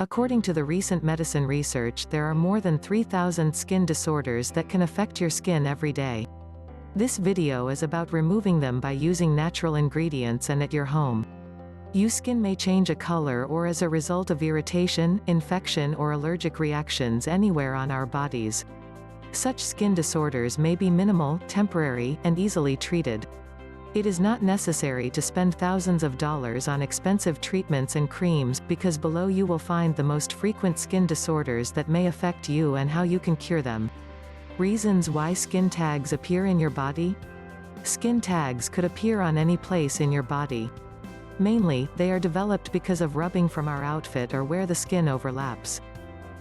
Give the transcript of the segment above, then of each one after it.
According to the recent medicine research, there are more than 3,000 skin disorders that can affect your skin every day. This video is about removing them by using natural ingredients and at your home. Your skin may change a color or as a result of irritation, infection or allergic reactions anywhere on our bodies. Such skin disorders may be minimal, temporary, and easily treated. It is not necessary to spend thousands of dollars on expensive treatments and creams, because below you will find the most frequent skin disorders that may affect you and how you can cure them. Reasons why skin tags appear in your body. Skin tags could appear on any place in your body. Mainly, they are developed because of rubbing from our outfit or where the skin overlaps.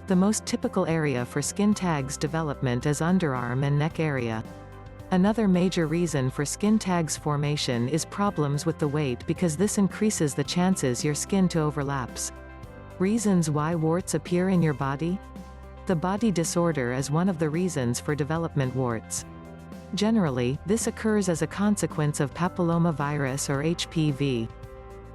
The most typical area for skin tags development is underarm and neck area. Another major reason for skin tags formation is problems with the weight, because this increases the chances your skin to overlaps. Reasons why warts appear in your body. The body disorder is one of the reasons for development warts. Generally, this occurs as a consequence of papillomavirus or HPV.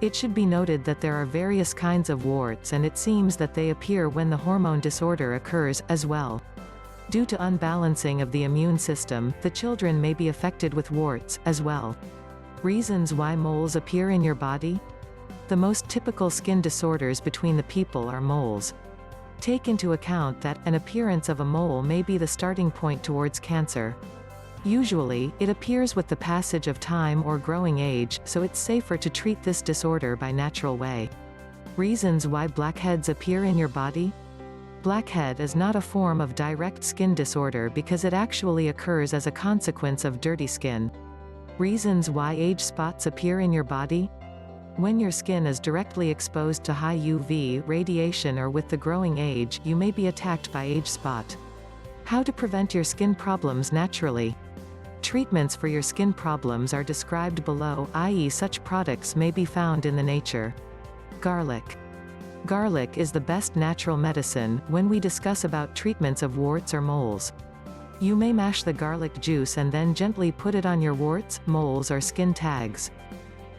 It should be noted that there are various kinds of warts, and it seems that they appear when the hormone disorder occurs, as well. Due to unbalancing of the immune system, the children may be affected with warts, as well. Reasons why moles appear in your body. The most typical skin disorders between the people are moles. Take into account that an appearance of a mole may be the starting point towards cancer. Usually, it appears with the passage of time or growing age, so it's safer to treat this disorder by natural way. Reasons why blackheads appear in your body. Blackhead is not a form of direct skin disorder because it actually occurs as a consequence of dirty skin. Reasons why age spots appear in your body. When your skin is directly exposed to high UV radiation or with the growing age, you may be attacked by age spot. How to prevent your skin problems naturally. Treatments for your skin problems are described below, i.e. such products may be found in the nature. Garlic. Garlic is the best natural medicine when we discuss about treatments of warts or moles. You may mash the garlic juice and then gently put it on your warts, moles or skin tags.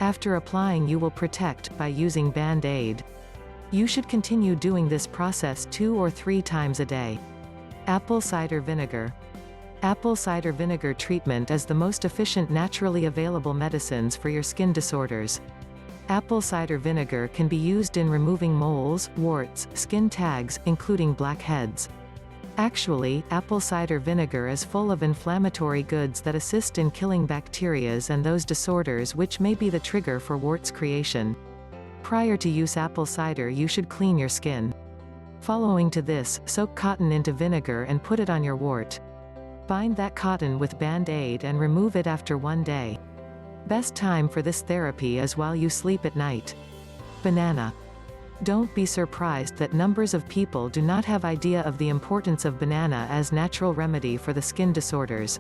After applying, you will protect by using Band-Aid. You should continue doing this process 2 or 3 times a day. Apple cider vinegar. Apple cider vinegar treatment is the most efficient naturally available medicines for your skin disorders. Apple cider vinegar can be used in removing moles, warts, skin tags, including blackheads. Actually, apple cider vinegar is full of inflammatory goods that assist in killing bacteria and those disorders which may be the trigger for warts creation. Prior to use apple cider, you should clean your skin. Following to this, soak cotton into vinegar and put it on your wart. Bind that cotton with Band-Aid and remove it after 1 day. Best time for this therapy is while you sleep at night. Banana. Don't be surprised that numbers of people do not have idea of the importance of banana as natural remedy for the skin disorders.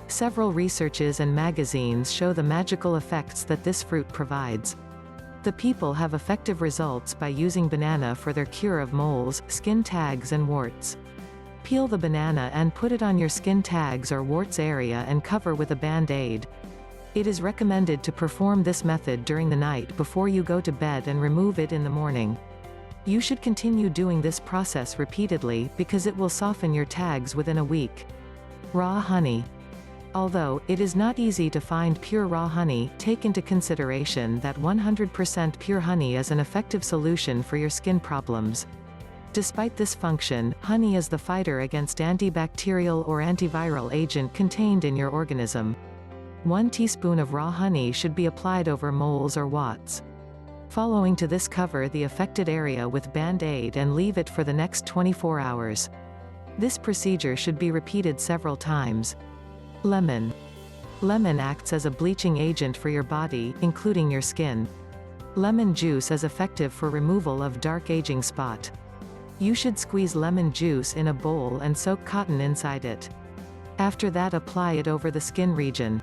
Several researches and magazines show the magical effects that this fruit provides. The people have effective results by using banana for their cure of moles, skin tags and warts. Peel the banana and put it on your skin tags or warts area and cover with a Band-Aid. It is recommended to perform this method during the night before you go to bed and remove it in the morning. You should continue doing this process repeatedly, because it will soften your tags within a week. Raw honey. Although it is not easy to find pure raw honey, take into consideration that 100% pure honey is an effective solution for your skin problems. Despite this function, honey is the fighter against antibacterial or antiviral agent contained in your organism. 1 teaspoon of raw honey should be applied over moles or warts. Following to this, cover the affected area with Band-Aid and leave it for the next 24 hours. This procedure should be repeated several times. Lemon. Lemon acts as a bleaching agent for your body, including your skin. Lemon juice is effective for removal of dark aging spot. You should squeeze lemon juice in a bowl and soak cotton inside it. After that, apply it over the skin region.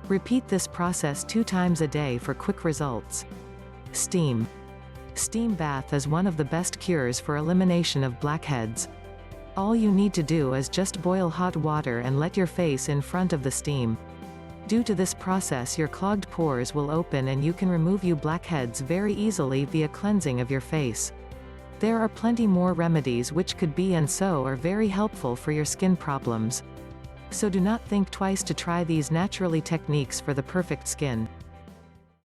Repeat this process 2 times a day for quick results. Steam. Steam bath is one of the best cures for elimination of blackheads. All you need to do is just boil hot water and let your face in front of the steam. Due to this process, your clogged pores will open and you can remove your blackheads very easily via cleansing of your face. There are plenty more remedies which could be and so are very helpful for your skin problems. So do not think twice to try these naturally techniques for the perfect skin.